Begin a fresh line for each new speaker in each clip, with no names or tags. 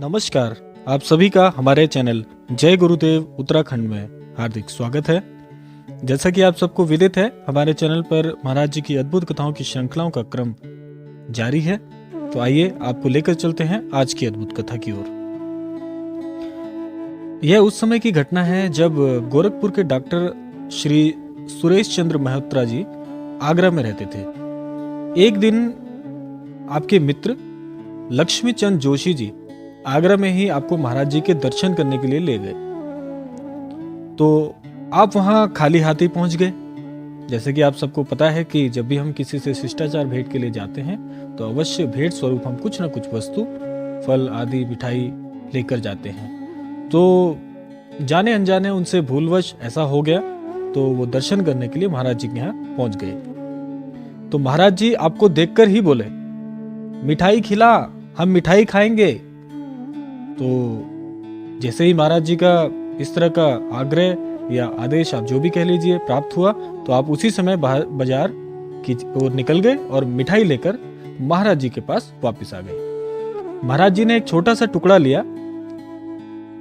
नमस्कार, आप सभी का हमारे चैनल जय गुरुदेव उत्तराखंड में हार्दिक स्वागत है। जैसा कि आप सबको विदित है, हमारे चैनल पर महाराज जी की अद्भुत कथाओं की श्रृंखलाओं का क्रम जारी है। तो आइए आपको लेकर चलते हैं आज की अद्भुत कथा की ओर। यह उस समय की घटना है जब गोरखपुर के डॉक्टर श्री सुरेश चंद्र मल्होत्रा जी आगरा में रहते थे। एक दिन आपके मित्र लक्ष्मी चंद जोशी जी आगरा में ही आपको महाराज जी के दर्शन करने के लिए ले गए। तो आप वहां खाली हाथी पहुंच गए। जैसे कि आप सबको पता है कि जब भी हम किसी से शिष्टाचार भेंट के लिए जाते हैं तो अवश्य भेंट स्वरूप हम कुछ ना कुछ वस्तु, फल आदि, मिठाई लेकर जाते हैं। तो जाने अनजाने उनसे भूलवश ऐसा हो गया, तो वो दर्शन करने के लिए महाराज जी के यहाँ पहुंच गए। तो महाराज जी आपको देखकर ही बोले, मिठाई खिला, हम मिठाई खाएंगे। तो जैसे ही महाराज जी का इस तरह का आग्रह या आदेश, आप जो भी कह लीजिए, प्राप्त हुआ, तो आप उसी समय बाजार की ओर निकल गए और मिठाई लेकर महाराज जी के पास वापस आ गए। महाराज जी ने एक छोटा सा टुकड़ा लिया,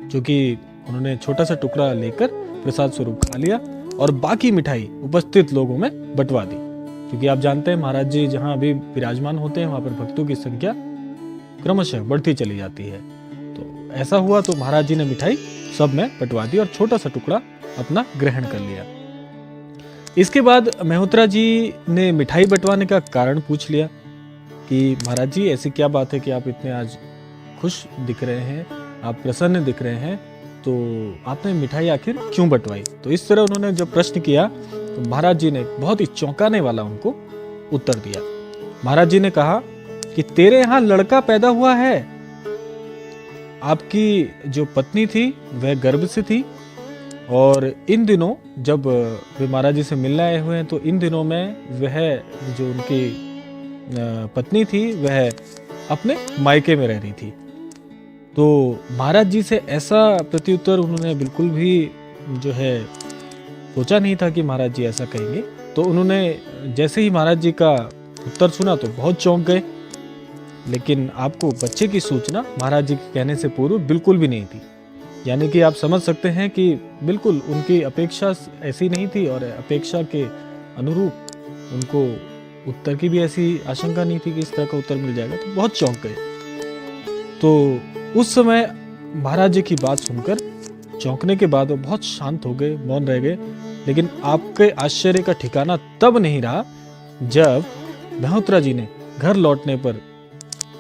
जो कि उन्होंने छोटा सा टुकड़ा लेकर प्रसाद स्वरूप खा लिया और बाकी मिठाई उपस्थित लोगों में बंटवा दी। क्योंकि आप जानते हैं महाराज जी जहां अभी विराजमान होते हैं वहां पर भक्तों की संख्या क्रमशः बढ़ती चली जाती है। तो ऐसा हुआ तो महाराज जी ने मिठाई सब में बंटवा दी और छोटा सा टुकड़ा अपना ग्रहण कर लिया। इसके बाद मल्होत्रा जी ने मिठाई बंटवाने का कारण पूछ लिया कि महाराज जी ऐसी क्या बात है कि आप इतने आज खुश दिख रहे हैं, आप प्रसन्न दिख रहे हैं, तो आपने मिठाई आखिर क्यों बंटवाई। तो इस तरह उन्होंने जब प्रश्न किया तो महाराज जी ने बहुत ही चौंकाने वाला उनको उत्तर दिया। महाराज जी ने कहा कि तेरे यहाँ लड़का पैदा हुआ है। आपकी जो पत्नी थी वह गर्भ से थी और इन दिनों जब वे महाराज जी से मिलने आए हुए हैं तो इन दिनों में वह जो उनकी पत्नी थी वह अपने मायके में रह रही थी। तो महाराज जी से ऐसा प्रत्युत्तर उन्होंने बिल्कुल भी जो है सोचा नहीं था कि महाराज जी ऐसा कहेंगे। तो उन्होंने जैसे ही महाराज जी का उत्तर सुना तो बहुत चौंक गए। लेकिन आपको बच्चे की सूचना महाराज जी के कहने से पूर्व बिल्कुल भी नहीं थी। यानी कि आप समझ सकते हैं कि बिल्कुल उनकी अपेक्षा ऐसी नहीं थी और अपेक्षा के अनुरूप उनको उत्तर की भी ऐसी आशंका नहीं थी कि इस तरह का उत्तर मिल जाएगा। तो बहुत चौंक गए। तो उस समय महाराज जी की बात सुनकर चौंकने के बाद वो बहुत शांत हो गए, मौन रह गए। लेकिन आपके आश्चर्य का ठिकाना तब नहीं रहा जब मल्होत्रा जी ने घर लौटने पर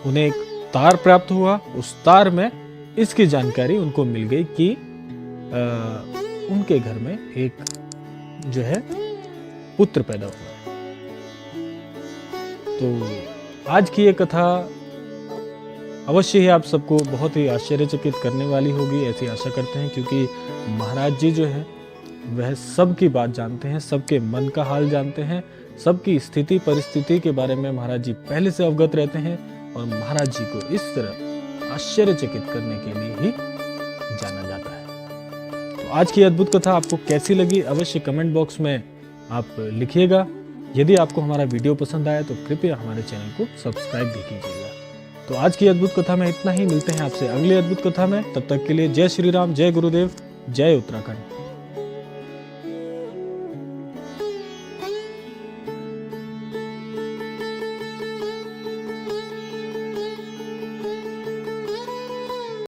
उन्हें एक तार प्राप्त हुआ। उस तार में इसकी जानकारी उनको मिल गई कि उनके घर में एक जो है पुत्र पैदा हुआ। तो आज की ये कथा अवश्य ही आप सबको बहुत ही आश्चर्यचकित करने वाली होगी, ऐसी आशा करते हैं। क्योंकि महाराज जी जो है वह सबकी बात जानते हैं, सबके मन का हाल जानते हैं, सबकी स्थिति परिस्थिति के बारे में महाराज जी पहले से अवगत रहते हैं और महाराज जी को इस तरह आश्चर्यचकित करने के लिए ही जाना जाता है। तो आज की अद्भुत कथा आपको कैसी लगी अवश्य कमेंट बॉक्स में आप लिखिएगा। यदि आपको हमारा वीडियो पसंद आया तो कृपया हमारे चैनल को सब्सक्राइब भी कीजिएगा। तो आज की अद्भुत कथा में इतना ही। मिलते हैं आपसे अगली अद्भुत कथा में। तब तक के लिए जय श्री राम, जय गुरुदेव, जय उत्तराखंड।